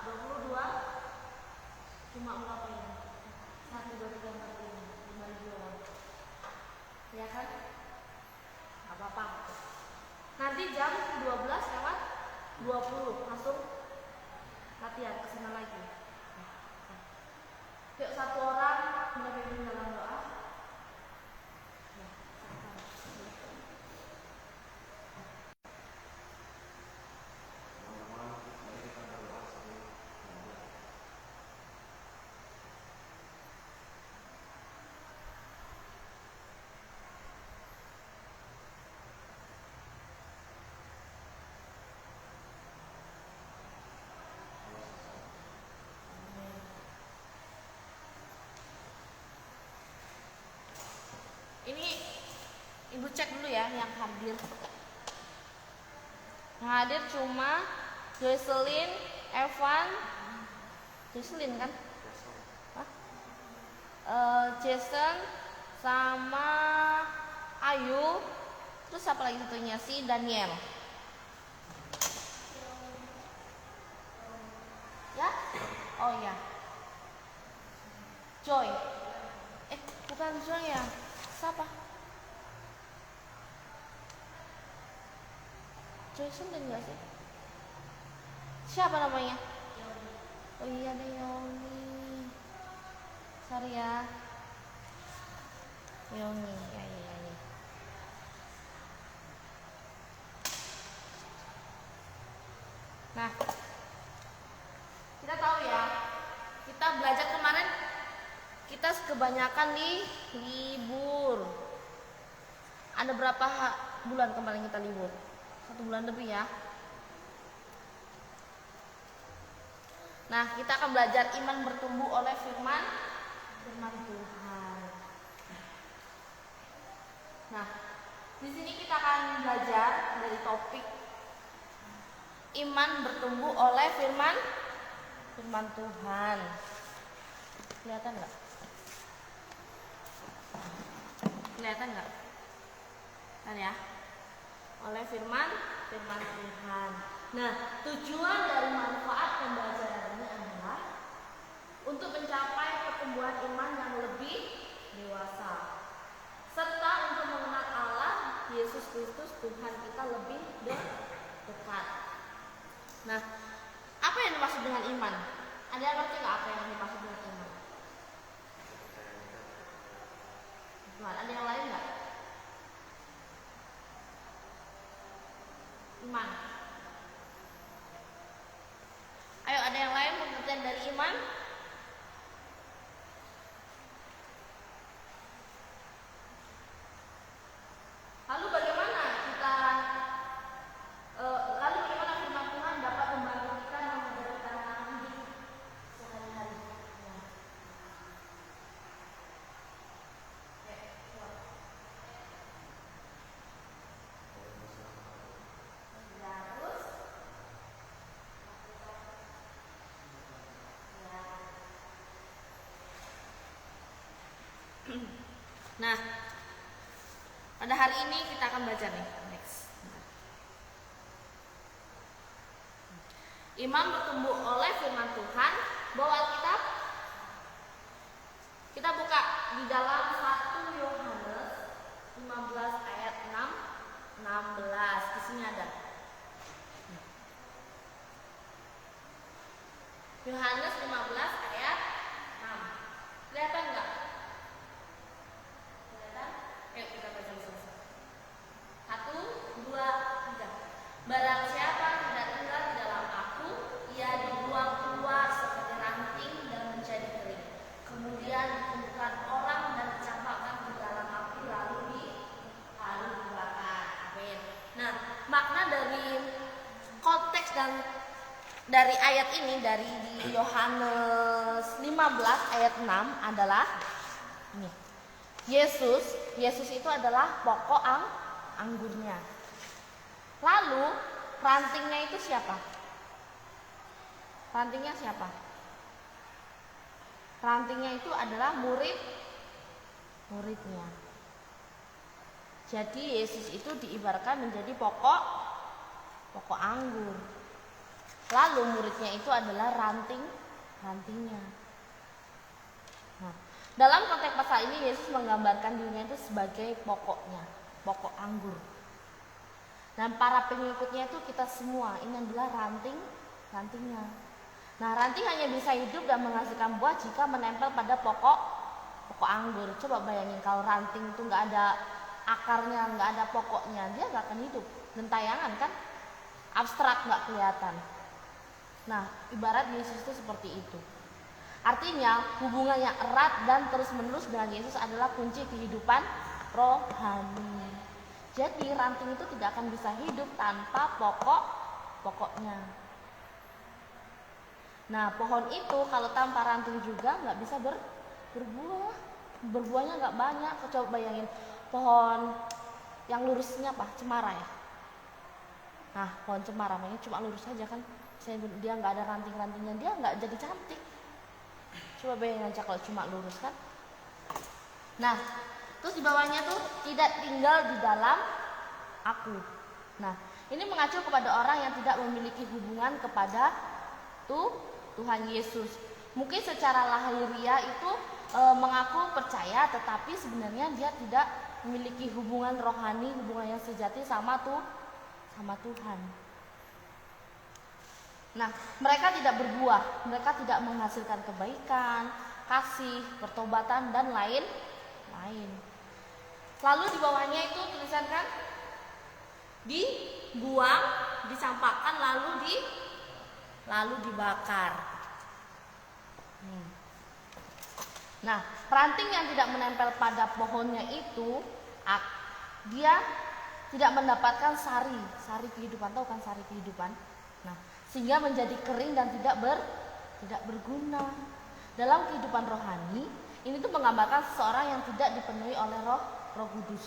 22 cuma berapa ini? 1, 2, 3, 4, 5 5.000 orang. Ya kan? Gak apa-apa. Nanti jam 12:20 langsung latihan kesana lagi. Yuk, satu orang mendampingi dalam doa. Ini ibu cek dulu ya yang hadir. Yang hadir cuma Jocelyn, Evan, Jocelyn kan? Hah? Jason sama Ayu. Terus siapa lagi satunya? Si Daniel. Ya? Oh ya. Joy. Bukan Joy ya. Siapa? Jason dan enggak sih? Siapa namanya? Oh iya, ada Yoni. Sorry ya. Yoni, ya. Nah, kita tahu ya, kita belajar kemarin kita kebanyakan di libur. Ada berapa bulan kemarin kita libur? 1 bulan lebih ya. Nah, kita akan belajar iman bertumbuh oleh firman Tuhan. Nah, di sini kita akan belajar dari topik iman bertumbuh oleh firman Tuhan. Kelihatan nggak? Kelihatan nggak? Kan ya? Oleh firman Tuhan. Nah, tujuan dari manfaat pembelajaran ini adalah untuk mencapai pertumbuhan iman yang lebih dewasa, serta untuk mengenal Allah Yesus Kristus Tuhan kita lebih dekat. Nah, apa yang dimaksud dengan iman? Ada yang ngerti nggak apa yang dimaksud dengan iman? Ada yang lain nggak? Iman. Ayo, ada yang lain pengertian dari iman? Lalu bagaimana firman Tuhan dapat membantu kita menjalankan hidup sehari-hari? Nah, pada hari ini kita akan baca nih. Next. Iman bertumbuh oleh firman Tuhan. Bawa Alkitab. Kita buka di dalam 1 Yohanes 15 ayat 16. Di sini ada. Yohanes 15 ayat 6. Kelihatan nggak? Yuk kita baca bersama. 1, 2, 3. Barang siapa tidak tinggal di dalam aku, ia dibuang keluar seperti ranting dan menjadi kering. Kemudian dikumpulkan orang dan dicampakkan ke dalam api lalu dibakar. Amin. Nah, makna dari konteks dan dari ayat ini dari di Yohanes 15 ayat 6 adalah ini. Yesus itu adalah pokok anggurnya. Lalu rantingnya itu siapa? Rantingnya siapa? Rantingnya itu adalah muridnya. Jadi Yesus itu diibaratkan menjadi pokok anggur. Lalu muridnya itu adalah rantingnya. Nah, dalam konteks pasal ini Yesus menggambarkan dirinya itu sebagai pokoknya, pokok anggur. Dan para pengikutnya itu kita semua, ini adalah rantingnya. Nah, ranting hanya bisa hidup dan menghasilkan buah jika menempel pada pokok anggur. Coba bayangin kalau ranting itu nggak ada akarnya, nggak ada pokoknya, dia nggak akan hidup. Gentayangan kan, abstrak, nggak kelihatan. Nah, ibarat Yesus itu seperti itu. Artinya hubungan yang erat dan terus-menerus dengan Yesus adalah kunci kehidupan rohani. Jadi ranting itu tidak akan bisa hidup tanpa pokoknya. Nah, pohon itu kalau tanpa ranting juga nggak bisa berbuah. Berbuahnya nggak banyak. Coba bayangin pohon yang lurusnya apa? Cemara ya. Nah, pohon cemara ini cuma lurus saja kan. Dia nggak ada ranting-rantingnya, dia nggak jadi cantik. Coba bayangin aja kalau cuma lurus kan. Nah, terus di bawahnya tuh tidak tinggal di dalam aku. Nah, ini mengacu kepada orang yang tidak memiliki hubungan kepada Tuhan Yesus. Mungkin secara lahiriah itu mengaku percaya, tetapi sebenarnya dia tidak memiliki hubungan rohani, hubungan yang sejati sama Tuhan. Nah, mereka tidak berbuah, mereka tidak menghasilkan kebaikan, kasih, pertobatan, dan lain-lain. Lalu di bawahnya itu tulisan kan, dibuang, dicampakkan, lalu dibakar. Nah, ranting yang tidak menempel pada pohonnya itu, dia tidak mendapatkan sari kehidupan. Tahu kan sari kehidupan? Nah, sehingga menjadi kering dan tidak berguna. Dalam kehidupan rohani, ini tuh menggambarkan seseorang yang tidak dipenuhi oleh Roh Kudus,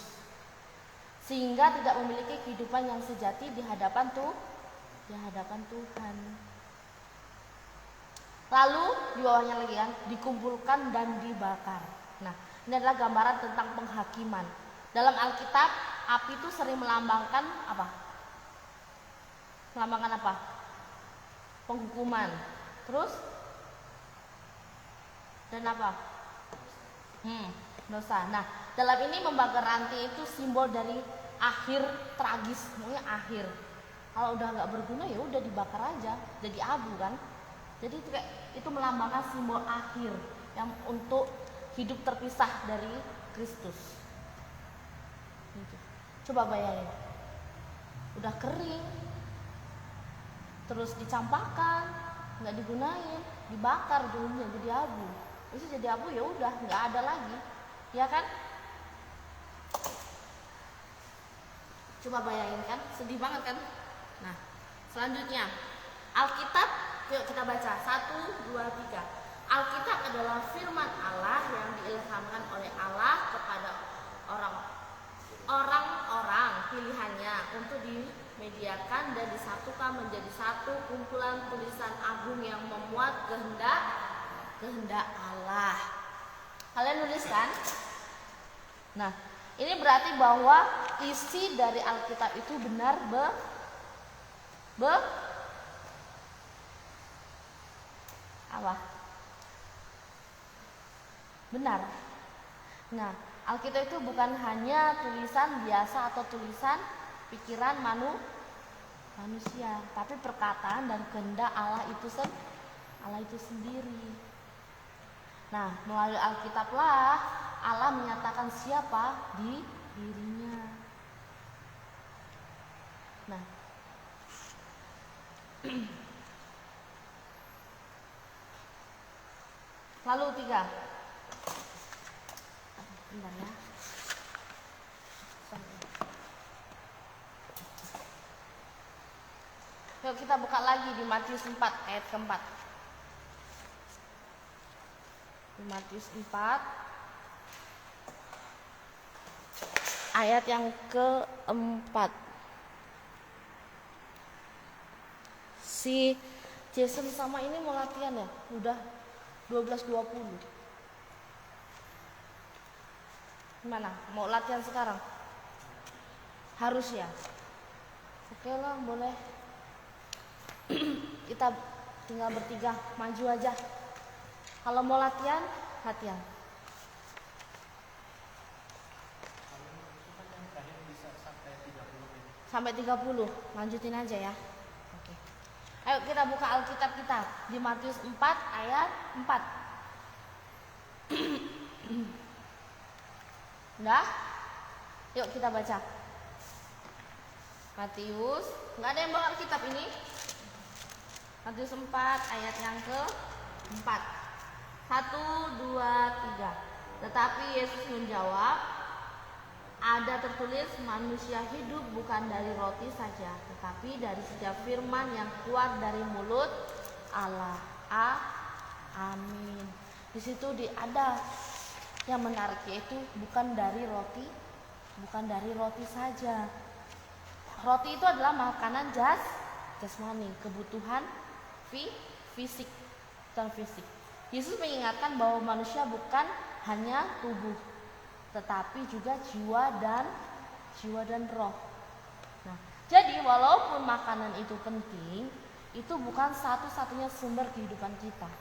sehingga tidak memiliki kehidupan yang sejati di hadapan Tuhan. Lalu di bawahnya lagi kan, dikumpulkan dan dibakar. Nah, ini adalah gambaran tentang penghakiman. Dalam Alkitab, api itu sering melambangkan apa? Melambangkan apa? Penghukuman. Terus dan apa? Dosa. Nah, dalam ini membakar ranting itu simbol dari akhir tragis, semuanya akhir. Kalau udah nggak berguna ya udah dibakar aja, jadi abu kan. Jadi itu melambangkan simbol akhir yang untuk hidup terpisah dari Kristus. Gitu. Coba bayangin, udah kering, terus dicampakkan, nggak digunain, dibakar dulunya jadi abu. Terus jadi abu ya udah nggak ada lagi, ya kan? Coba bayangin kan, sedih banget kan? Nah, selanjutnya Alkitab, yuk kita baca 1, 2, 3. Alkitab adalah firman Allah yang diilhamkan oleh Allah kepada orang-orang pilihannya untuk dimediakan dan disatukan menjadi satu kumpulan tulisan agung yang memuat kehendak Allah. Kalian nulis kan? Nah, ini berarti bahwa isi dari Alkitab itu benar apa? Benar. Nah, Alkitab itu bukan hanya tulisan biasa atau tulisan pikiran manusia, tapi perkataan dan kehendak Allah itu sendiri. Nah, melalui Alkitablah Allah menyatakan siapa di dirinya. Nah, lalu 3. Bentar ya. Yuk kita buka lagi di Matius 4 ayat keempat. Di Matius 4 ayat yang keempat. Si Jason sama ini mau latihan ya? Udah 12.20. Gimana? Mau latihan sekarang? Harus ya? Oke lah, boleh. Kita kita tinggal bertiga, maju aja. Kalau mau latihan, latihan. Sampai 30, lanjutin aja ya. Oke. Ayo kita buka Alkitab kita di Matius 4 ayat 4. Udah? Yuk kita baca. Matius, nggak ada yang bawa Alkitab ini? Matius 4 ayat yang ke-4. 1, 2, 3. Tetapi Yesus menjawab, ada tertulis manusia hidup bukan dari roti saja, tetapi dari setiap firman yang keluar dari mulut Allah. Amin. Di situ ada yang menarik, yaitu bukan dari roti saja. Roti itu adalah makanan jasmani, kebutuhan fisik. Yesus mengingatkan bahwa manusia bukan hanya tubuh, tetapi juga jiwa dan roh. Nah, jadi walaupun makanan itu penting, itu bukan satu-satunya sumber kehidupan kita.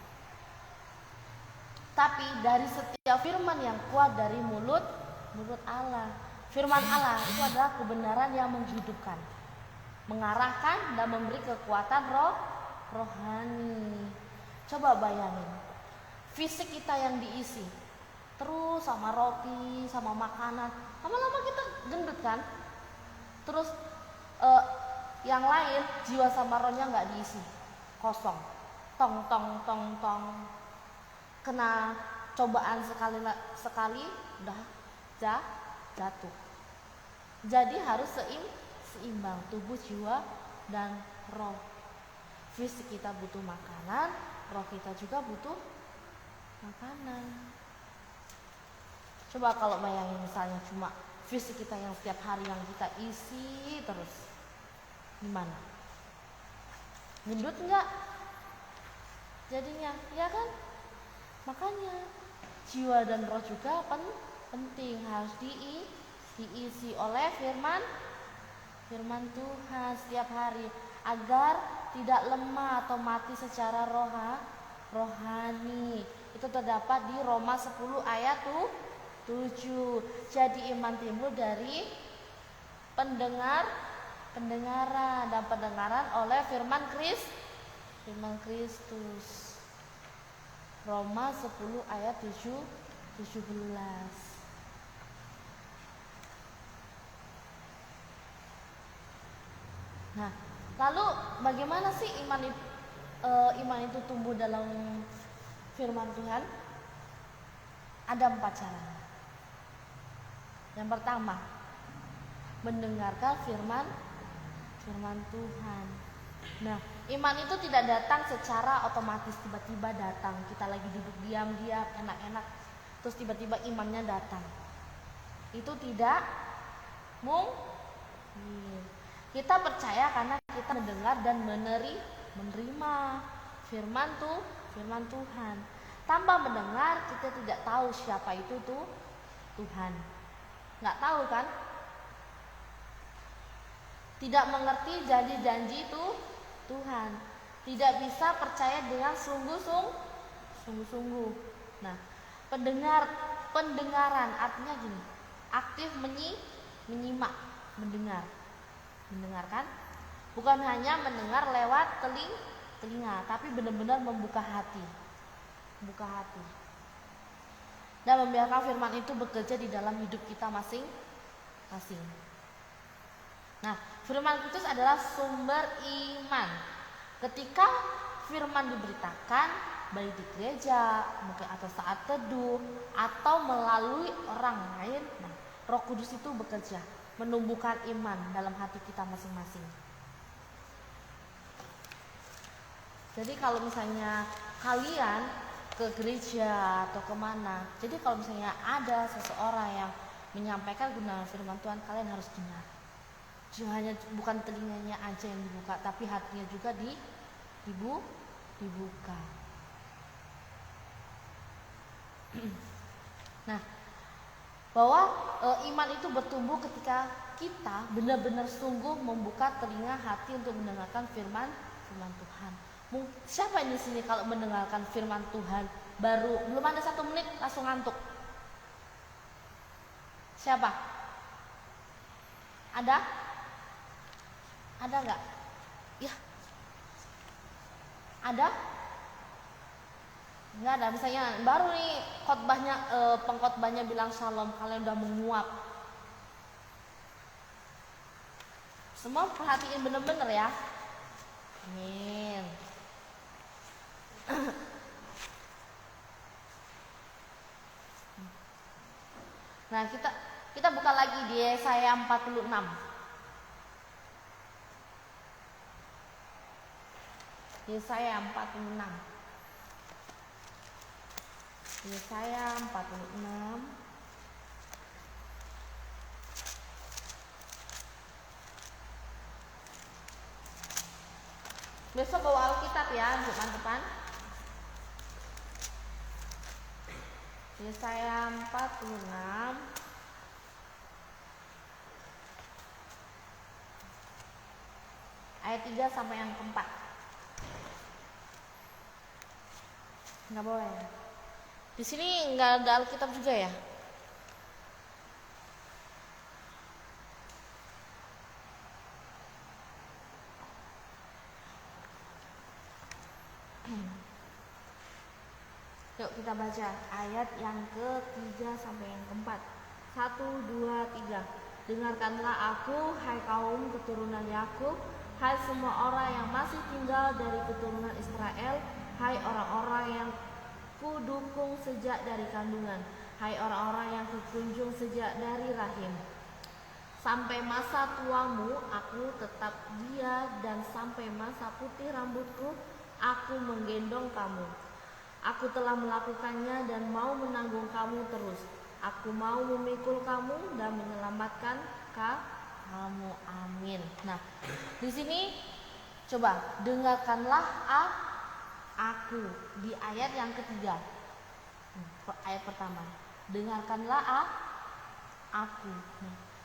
Tapi dari setiap firman yang keluar dari mulut Allah. Firman Allah itu adalah kebenaran yang menghidupkan, mengarahkan dan memberi kekuatan rohani. Coba bayangin, fisik kita yang diisi terus sama roti, sama makanan, lama-lama kita gendut kan? Terus yang lain jiwa sama rohnya nggak diisi, kosong, tong, kena cobaan sekali udah jatuh. Jadi harus seimbang tubuh, jiwa, dan roh. Fisik kita butuh makanan, roh kita juga butuh makanan. Coba kalau bayangin misalnya cuma fisik kita yang setiap hari yang kita isi terus, gimana? Gendut enggak? Jadinya, ya kan? Makanya jiwa dan roh juga penting, harus diisi oleh firman Tuhan setiap hari agar tidak lemah atau mati secara rohani. Itu terdapat di Roma 10 ayat 7. Jadi iman timbul dari pendengaran dan pendengaran oleh firman Kristus. Roma 10 ayat 17. Nah, lalu bagaimana sih iman itu tumbuh dalam firman Tuhan? Ada 4 cara. Yang pertama, mendengarkan firman Tuhan. Nah, iman itu tidak datang secara otomatis, tiba-tiba datang. Kita lagi duduk diam-diam, enak-enak, terus tiba-tiba imannya datang. Itu tidak mungkin. Kita percaya karena kita mendengar dan menerima firman Tuhan. Tanpa mendengar, kita tidak tahu siapa itu Tuhan. Nggak tahu kan? Tidak mengerti janji-janji itu Tuhan. Tidak bisa percaya dengan sungguh-sungguh. Nah, pendengaran artinya gini, aktif menyimak, mendengarkan, bukan hanya mendengar lewat telinga, tapi benar-benar membuka hati, dan membiarkan firman itu bekerja di dalam hidup kita masing-masing. Nah, firman Kristus adalah sumber iman. Ketika firman diberitakan, baik di gereja, mungkin atau saat teduh, atau melalui orang lain, nah, Roh Kudus itu bekerja menumbuhkan iman dalam hati kita masing-masing. Jadi kalau misalnya kalian ke gereja atau kemana, jadi kalau misalnya ada seseorang yang menyampaikan kebenaran firman Tuhan, kalian harus dengar. Hanya bukan telinganya aja yang dibuka, tapi hatinya juga dibuka. Nah, bahwa iman itu bertumbuh ketika kita benar-benar sungguh membuka telinga hati untuk mendengarkan firman Tuhan. Siapa di sini kalau mendengarkan firman Tuhan baru belum ada 1 menit langsung ngantuk? Siapa? Ada? Ada nggak? Ya. Ada? Nggak ada. Misalnya baru nih khotbahnya, pengkhotbahnya bilang shalom, kalian udah menguap. Semua perhatiin bener-bener ya. Amin. Nah, kita buka lagi di Yesaya 46. Yesaya 46. Yesaya 46. Besok bawa Alkitab ya untuk depan. Yesaya 46 ayat 3 sampai yang keempat. Nggak boleh. Di sini nggak ada Alkitab juga ya? Yuk kita baca ayat yang ke-3 sampai yang ke-4. 1, 2, 3. Dengarkanlah aku, hai kaum keturunan Yakub, hai semua orang yang masih tinggal dari keturunan Israel, hai orang-orang yang kudukung sejak dari kandungan, hai orang-orang yang kukunjung sejak dari rahim. Sampai masa tuamu aku tetap dia, dan sampai masa putih rambutku aku menggendong kamu. Aku telah melakukannya dan mau menanggung kamu terus. Aku mau memikul kamu dan menyelamatkan kamu. Amin. Nah, di sini coba dengarkanlah aku di ayat yang ketiga. Ayat pertama. Dengarkanlah aku.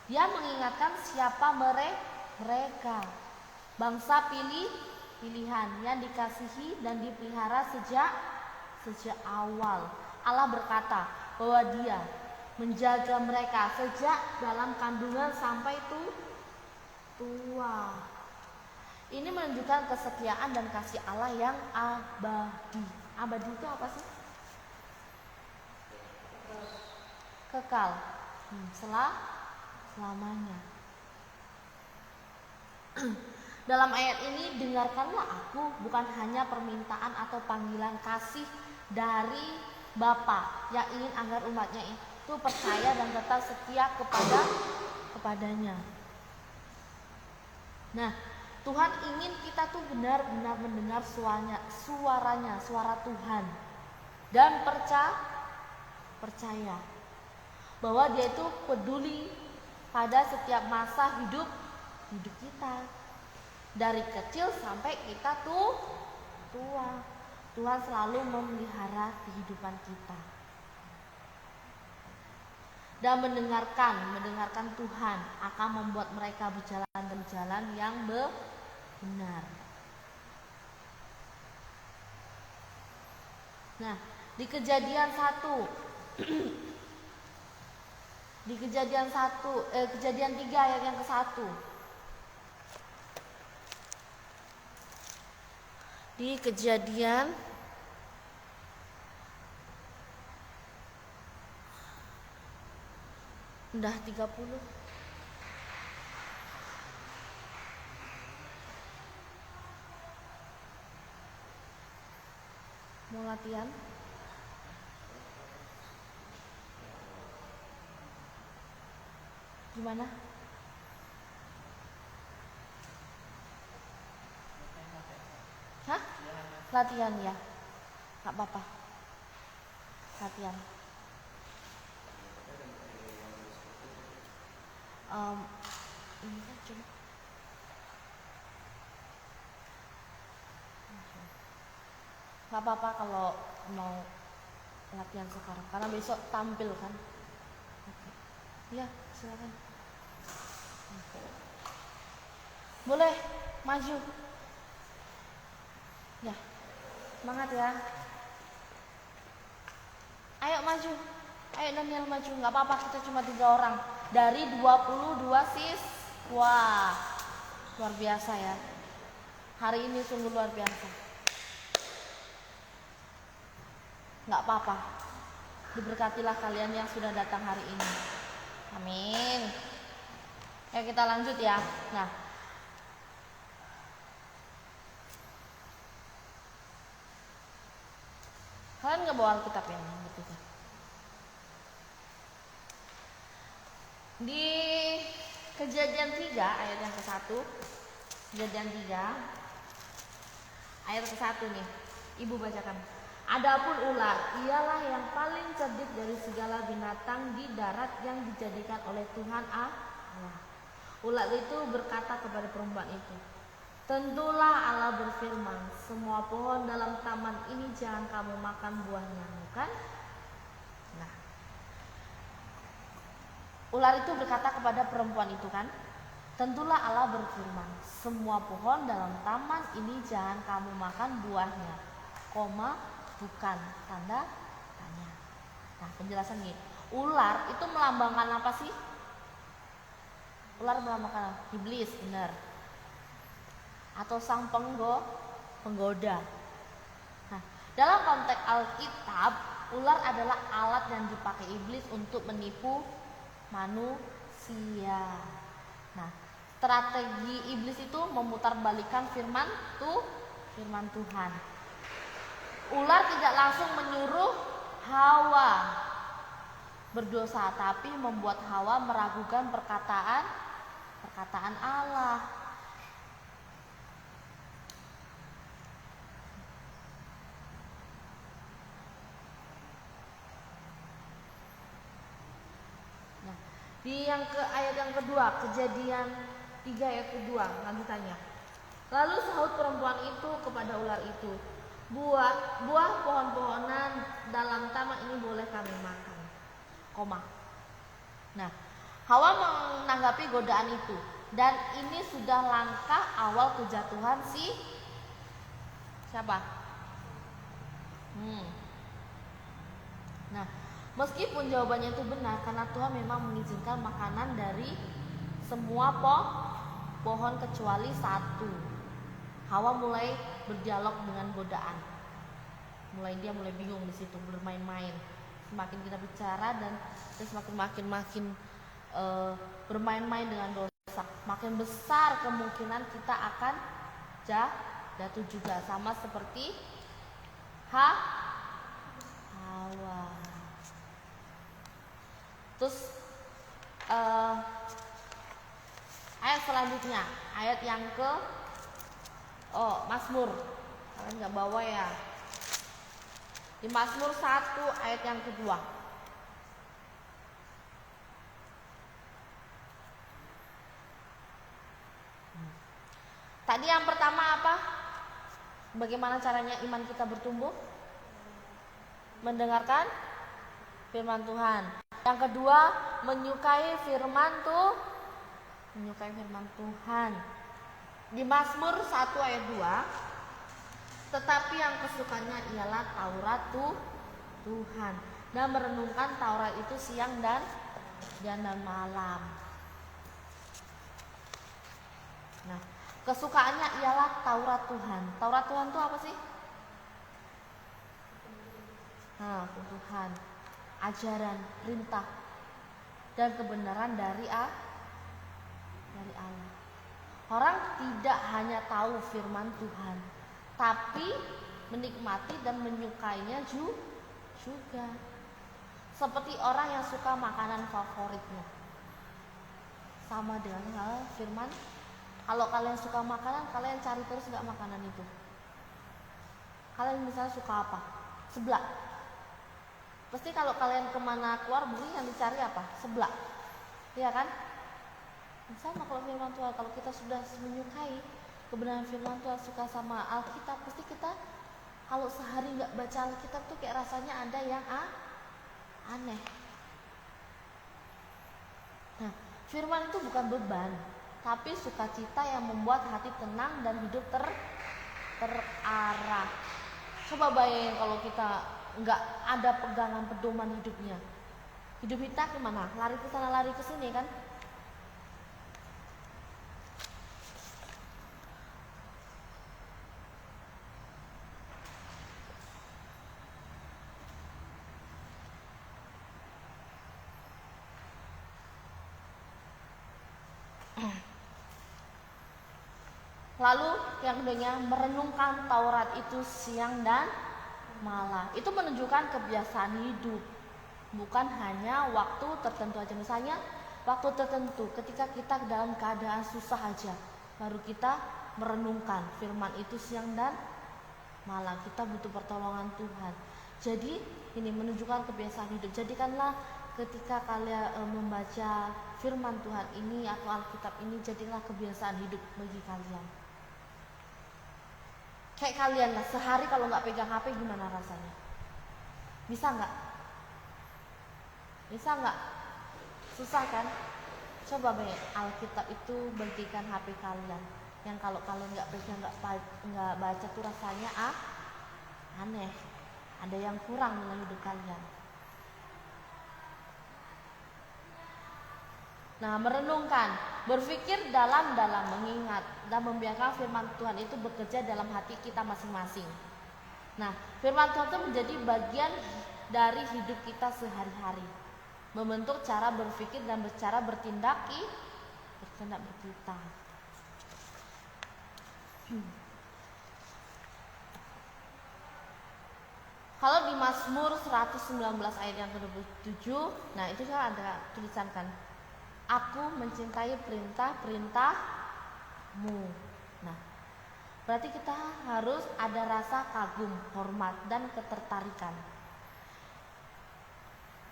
Dia mengingatkan siapa mereka. Bangsa pilihan yang dikasihi dan dipelihara sejak awal. Allah berkata bahwa Dia menjaga mereka sejak dalam kandungan sampai tua. Ini menunjukkan kesetiaan dan kasih Allah yang abadi. Abadi itu apa sih? Kekal. Selamanya. Dalam ayat ini dengarkanlah aku bukan hanya permintaan atau panggilan kasih dari Bapa yang ingin agar umatnya itu percaya dan tetap setia kepadanya. Nah, Tuhan ingin kita tuh benar-benar mendengar suaranya, suara Tuhan, dan percaya bahwa Dia itu peduli pada setiap masa hidup kita, dari kecil sampai kita tua. Tuhan selalu memelihara kehidupan kita. Dan mendengarkan Tuhan akan membuat mereka berjalan dalam jalan yang benar. Nah, di Kejadian 1 di Kejadian 3 ayat yang ke-1. Di Kejadian udah 30. Mau latihan? Gimana? Hah? Latihan ya? Gak apa-apa. Latihan. Ini kan coba. Gak apa-apa kalau mau latihan sekarang, karena besok tampil kan. Ya, silakan. Boleh maju. Ya, semangat ya. Ayo maju. Ayo Daniel maju. Nggak apa-apa, kita cuma 3 orang. Dari 22 siswa. Luar biasa ya. Hari ini sungguh luar biasa. Nggak apa-apa. Diberkatilah kalian yang sudah datang hari ini. Amin. Ya kita lanjut ya. Nah, kalian nggak bawa Alkitab ya? Betul. Di Kejadian 3 ayat yang ke-1, Kejadian 3 ayat ke-1 nih, Ibu bacakan. Adapun ular, ialah yang paling cerdik dari segala binatang di darat yang dijadikan oleh Tuhan Allah. Ular itu berkata kepada perempuan itu, tentulah Allah berfirman, semua pohon dalam taman ini jangan kamu makan buahnya, bukan? Nah, ular itu berkata kepada perempuan itu kan, tentulah Allah berfirman, semua pohon dalam taman ini jangan kamu makan buahnya, bukan, tanda tanya. Nah, penjelasan nih, ular itu melambangkan apa sih? Ular melambangkan iblis, benar. Atau sang penggoda. Nah, dalam konteks Alkitab, ular adalah alat yang dipakai iblis untuk menipu manusia. Nah, strategi iblis itu memutarbalikkan firman Tuhan. Ular tidak langsung menyuruh Hawa berdosa, tapi membuat Hawa meragukan perkataan Allah. Nah, di ayat yang kedua, Kejadian 3 ayat kedua, lanjutannya. Lalu sahut perempuan itu kepada ular itu, buah pohon-pohonan dalam taman ini boleh kami makan, Nah, Hawa menanggapi godaan itu, dan ini sudah langkah awal kejatuhan siapa? Nah, meskipun jawabannya itu benar, karena Tuhan memang mengizinkan makanan dari semua pohon kecuali satu. Hawa mulai berdialog dengan godaan. Dia mulai bingung di situ, bermain-main. Semakin kita bicara dan semakin bermain-main dengan dosa, makin besar kemungkinan kita akan jatuh juga, sama seperti Hawa. Terus ayat selanjutnya, ayat yang ke Mazmur. Kalian nggak bawa ya? Di Mazmur 1 ayat yang kedua. Tadi yang pertama apa? Bagaimana caranya iman kita bertumbuh? Mendengarkan firman Tuhan. Yang kedua, menyukai firman Tuhan. Di Mazmur 1 ayat 2, tetapi yang kesukanya ialah Taurat Tuhan, dan merenungkan Taurat itu siang dan malam. Nah, kesukaannya ialah Taurat Tuhan. Taurat Tuhan itu apa sih? Tuhan, ajaran, perintah, dan kebenaran dari Allah. Orang tidak hanya tahu firman Tuhan, tapi menikmati dan menyukainya juga. Seperti orang yang suka makanan favoritnya. Sama dengan firman. Kalau kalian suka makanan, kalian cari terus gak makanan itu? Kalian misalnya suka apa? Seblak. Pasti kalau kalian kemana keluar beli, yang dicari apa? Seblak. Iya kan? Sama kalau firman Tuhan, kalau kita sudah menyukai kebenaran firman Tuhan, suka sama Alkitab, pasti kita kalau sehari gak baca Alkitab tuh kayak rasanya ada yang aneh. Nah, firman itu bukan beban, tapi sukacita yang membuat hati tenang dan hidup terarah. arah. Coba bayangin kalau kita nggak ada pegangan pedoman hidupnya. Hidup kita kemana? Lari ke sana, lari ke sini kan? Lalu yang keduanya, merenungkan Taurat itu siang dan malam. Itu menunjukkan kebiasaan hidup, bukan hanya waktu tertentu aja. Misalnya waktu tertentu ketika kita dalam keadaan susah aja, baru kita merenungkan firman itu siang dan malam. Kita butuh pertolongan Tuhan. Jadi ini menunjukkan kebiasaan hidup. Jadikanlah ketika kalian membaca firman Tuhan ini atau Alkitab ini, jadilah kebiasaan hidup bagi kalian. Kayak kalian lah, sehari kalau nggak pegang HP gimana rasanya? Bisa nggak? Bisa nggak? Susah kan? Coba Alkitab itu bagikan HP kalian. Yang kalau kalian nggak pegang, nggak baca tuh rasanya aneh. Ada yang kurang dalam hidup kalian. Nah, merenungkan, berpikir dalam-dalam, mengingat dan membiarkan firman Tuhan itu bekerja dalam hati kita masing-masing. Nah, firman Tuhan itu menjadi bagian dari hidup kita sehari-hari, membentuk cara berpikir dan cara bertindak kita. Kalau di Mazmur 119 ayat yang ke-27, nah itu kan ada tulisan kan, aku mencintai perintah-perintahmu. Nah, berarti kita harus ada rasa kagum, hormat, dan ketertarikan.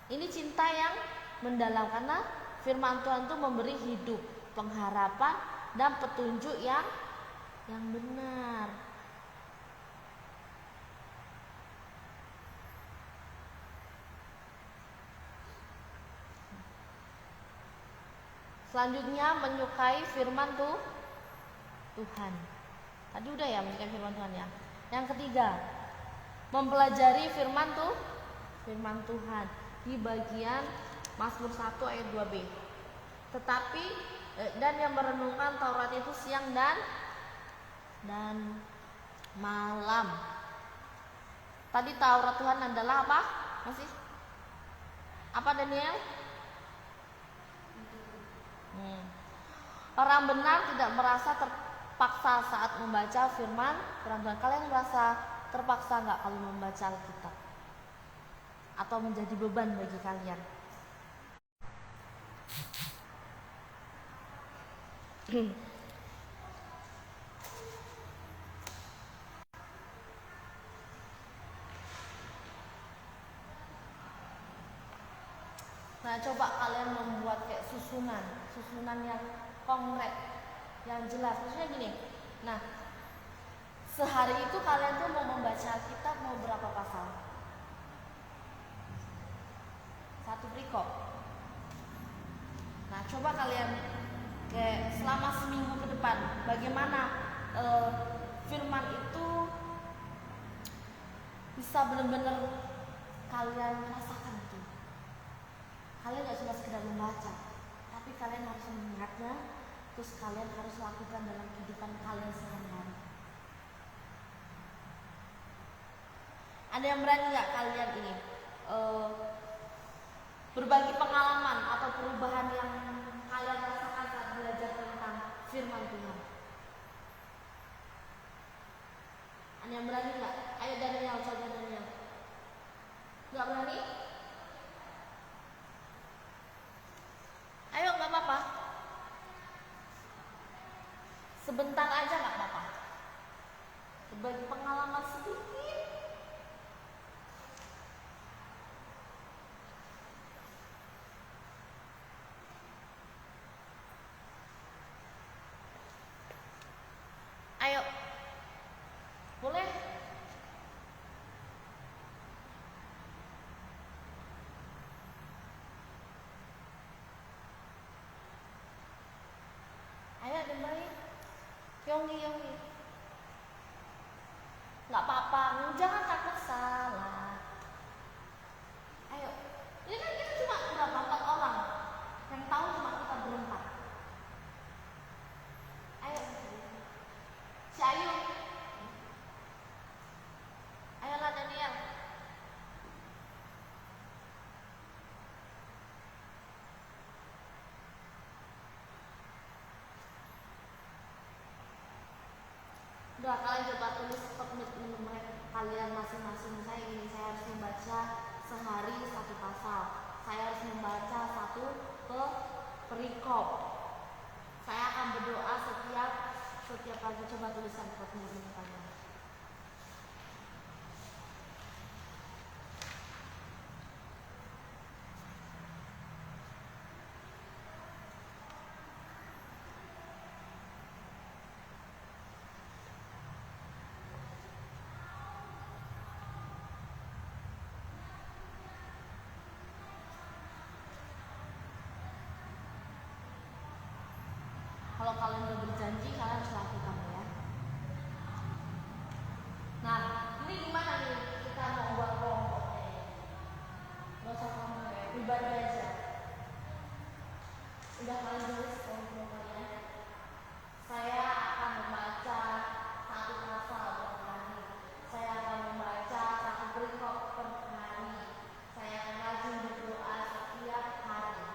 Ini cinta yang mendalam karena firman Tuhan itu memberi hidup, pengharapan, dan petunjuk yang benar. Selanjutnya menyukai firman Tuhan. Tadi udah ya menyukai firman Tuhan ya. Yang ketiga, mempelajari firman Tuhan di bagian Mazmur 1 ayat 2b. Tetapi dan yang merenungkan Taurat itu siang dan malam. Tadi Taurat Tuhan adalah apa? Masih? Apa Daniel? Orang benar tidak merasa terpaksa saat membaca firman Tuhan. Kalian merasa terpaksa nggak kalau membaca Alkitab? Atau menjadi beban bagi kalian? Nah, coba kalian membuat kayak susunan yang konkret, yang jelas. Maksudnya gini, nah sehari itu kalian tuh mau membaca Alkitab mau berapa pasal? 1 perikop. Nah, coba kalian kayak selama seminggu ke depan, bagaimana firman itu bisa benar-benar kalian rasakan itu. Kalian gak cuma sekedar membaca, tapi kalian harus mengingatnya, terus kalian harus lakukan dalam kehidupan kalian sehari-hari. Ada yang berani gak kalian ini berbagi pengalaman atau perubahan yang kalian rasakan saat belajar tentang firman Tuhan? Ada yang berani gak? Ayo Daniel, coba Daniel. Gak berani? Ayo, gak apa-apa. Sebentar aja gak apa-apa. Berbagi pengalaman sedikit. Ayo. Boleh? Ayo kembali. Yonggi. Udah, kalian coba tulis menit kalian masing-masing. Misalnya gini, saya harus membaca sehari 1 pasal. Saya harus membaca 1 perikop. Saya akan berdoa setiap pagi. Coba tulisan menit kalian. Kalau kalian udah berjanji, kalian harus lakukan ya. Nah, ini gimana nih kita mau buat kelompok? Gak usah kamu pribadi aja. Udah kalian tulis kelompok kalian. Saya akan membaca 1 pasal per hari. Saya akan membaca 1 perikop per hari. Saya akan rajin berdoa setiap hari.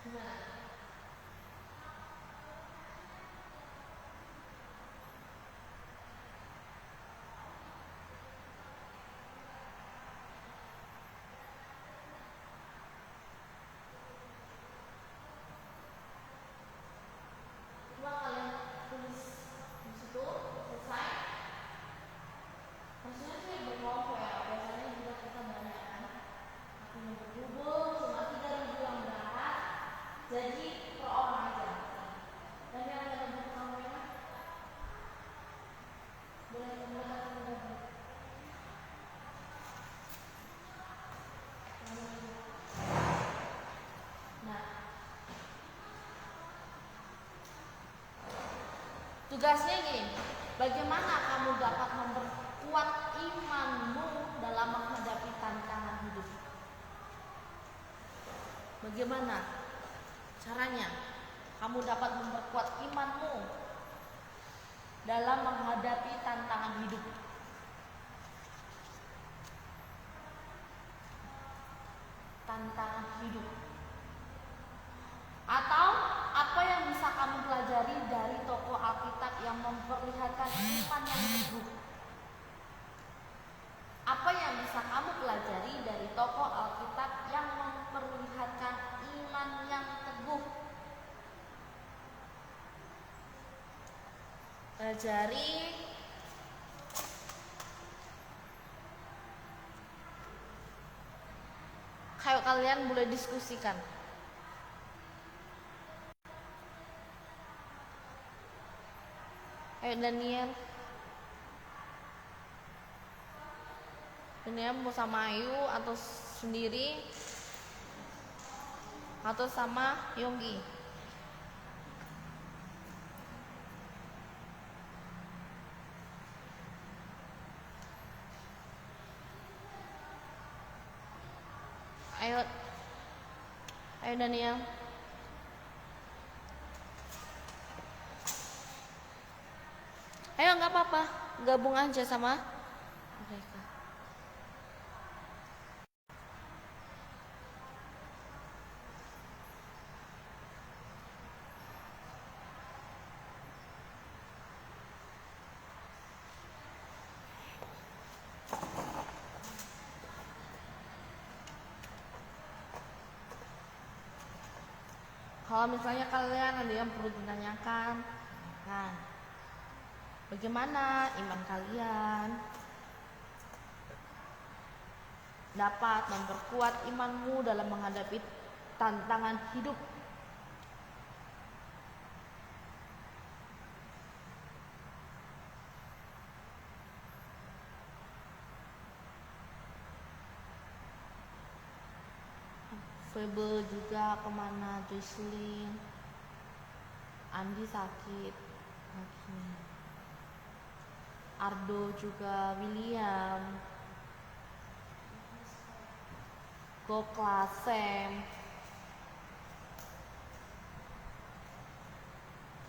Gimana? Coba kalian tulis di situ, selesai. Maksudnya sih berkelompok ya, biasanya juga kita banyak kan. Aku berhubung cuma 3.000 yang berangkat, jadi per orang aja. Dan yang ada buku kamu ya, boleh membuat aku. Nah, tugasnya gini, bagaimana kamu dapat memperkuat imanmu dalam menghadapi tantangan hidup? Bagaimana caranya kamu dapat memperkuat imanmu dalam menghadapi tantangan hidup? Tantangan hidup. Atau apa yang bisa kamu pelajari dari tokoh Alkitab yang memperlihatkan iman yang teguh? Apa yang bisa kamu pelajari dari tokoh Alkitab yang memperlihatkan iman yang teguh? Pelajari kayak kalian boleh diskusikan. Ayo Daniel mau sama Ayu atau sendiri atau sama Yonggi? Ayo Daniel. Ayo, nggak apa-apa, gabung aja sama mereka. Kalau misalnya kalian ada yang perlu ditanyakan, nah, bagaimana iman kalian dapat memperkuat imanmu dalam menghadapi tantangan hidup? Febe juga kemana? Jocelyn, Andi sakit lagi. Ardo juga, William, Gokla, Sam,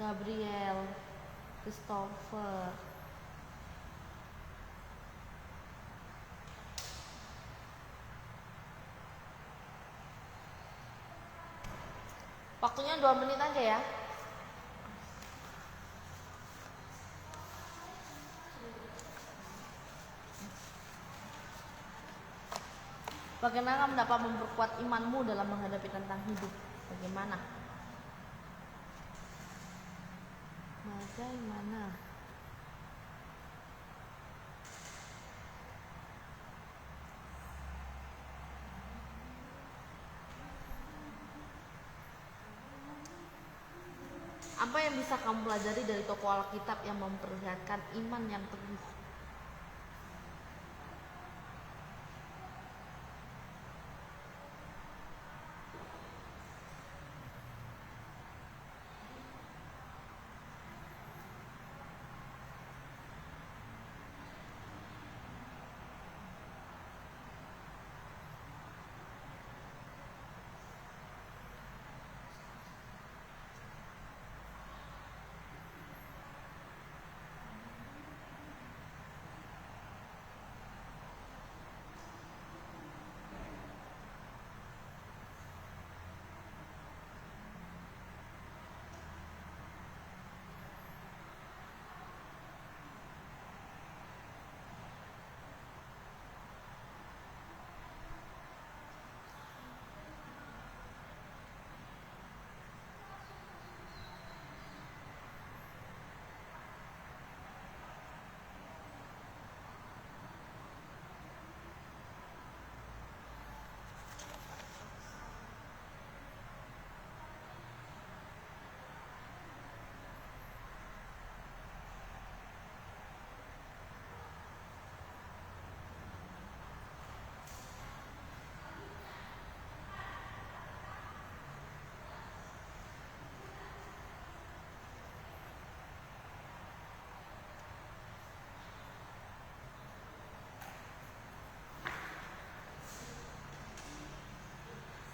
Gabriel, Christopher. Waktunya 2 menit aja ya. Bagaimana kamu dapat memperkuat imanmu dalam menghadapi tentang hidup? Bagaimana? Bagaimana? Apa yang bisa kamu pelajari dari tokoh Alkitab yang memperlihatkan iman yang teguh?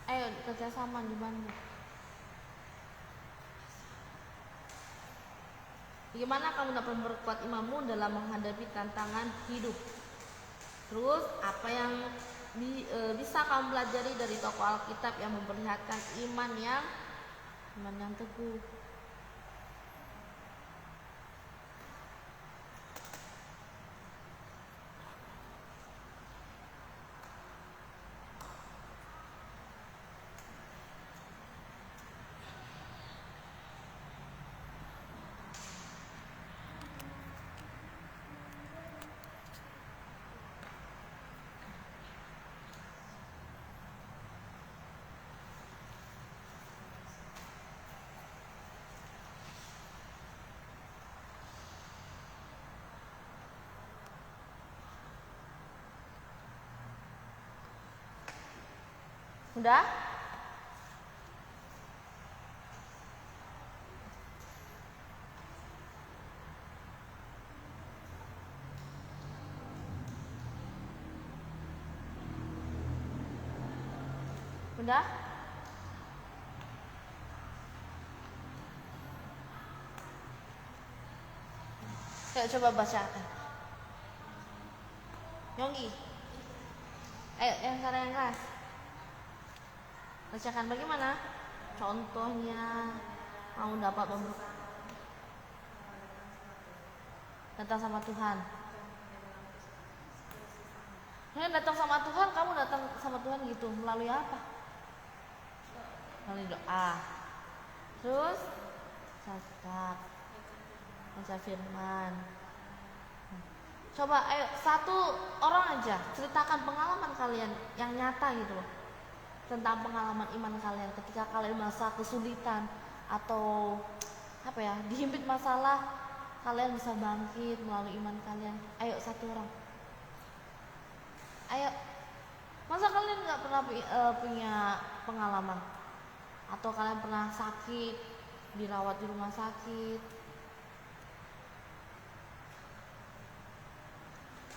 Ayo kerjasama di Bandung. Bagaimana kamu dapat memperkuat imanmu dalam menghadapi tantangan hidup? Terus apa yang bisa kamu pelajari dari tokoh Alkitab yang memperlihatkan iman yang teguh? Udah? Udah? Ayo coba bacakan. Yonggi. Ayo yang sekarang yang keras. Bacakan bagaimana? Contohnya kamu dapat datang sama Tuhan. Datang sama Tuhan, kamu datang sama Tuhan gitu melalui apa? Melalui doa. Terus zakat, baca firman. Coba ayo satu orang aja ceritakan pengalaman kalian yang nyata gitu loh, tentang pengalaman iman kalian ketika kalian merasa kesulitan atau apa ya, dihimpit masalah, kalian bisa bangkit melalui iman kalian. Ayo satu orang. Ayo. Masa kalian nggak pernah punya pengalaman? Atau kalian pernah sakit, dirawat di rumah sakit?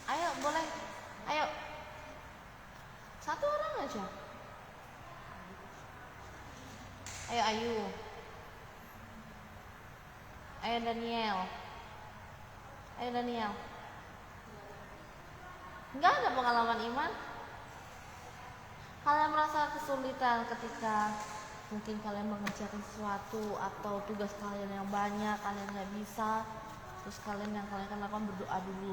Ayo boleh. Ayo. Satu orang aja. Ayo Ayu. Ayo Daniel. Ayo Daniel. Enggak ada pengalaman iman? Kalian merasa kesulitan ketika mungkin kalian mengerjakan sesuatu atau tugas kalian yang banyak kalian nggak bisa, terus kalian yang kalian akan lakukan berdoa dulu,